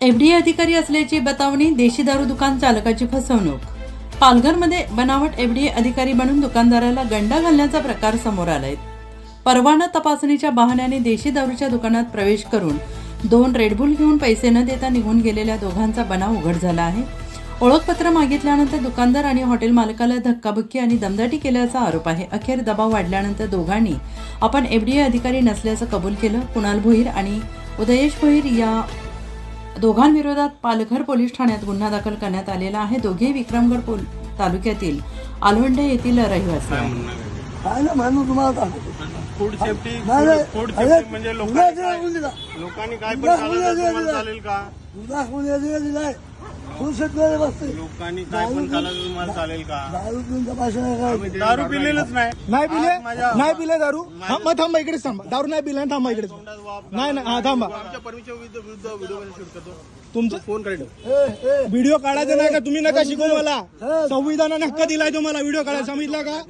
FDA अधिकारी असल्याची बतावणी, देशी दारू दुकान चालकाची फसवणूक। पालघरमध्ये बनावट एफडीए अधिकारी बनून दुकानदाराला गंडा घालण्याचा प्रकार समोर आलाय। परवाना तपासणीच्या बहाण्याने देशी दारूच्या दुकानात प्रवेश करून 2 रेडबुल घेऊन पैसे न देता निघून गेलेल्या दोघांचा बनाव उघड झाला आहे। ओळखपत्र मागितल्यानंतर दुकानदार आणि हॉटेल मालकाला धक्काबुक्की आणि दमदाटी केल्याचा आरोप आहे। अखेर दबाव वाढल्यानंतर दोघांनी आपण एफडीए अधिकारी नसल्याचं कबूल केलं। कुणाल भोईर आणि उदयेश भोईर या दोघांविरोधात पालघर पोलीस ठाण्यात गुन्हा दाखल करण्यात आलेला आहे। दोघे विक्रमगड तालुक्यातील आलवंडे येथील रहिवासी आहेत। फूड सेफ्टी म्हणजे लोकांनी काय पण चालेल का? लोकांनी काय पण तुम्हाला चालेल का? दारू पिलेलंच नाही पिले दारू। मग थांबा इकडेच थांबा, दारू नाही पिला थांबा इकडेच नाही हा थांबा। आमच्या परमिशन विरुद्ध व्हिडिओ शूट करतो तुमचं फोन करेल व्हिडिओ काढायचा नाही का? तुम्ही नका शिकवू मला, संविधानाने हक्क दिलाय तुम्हाला व्हिडिओ काढायला, समजला का?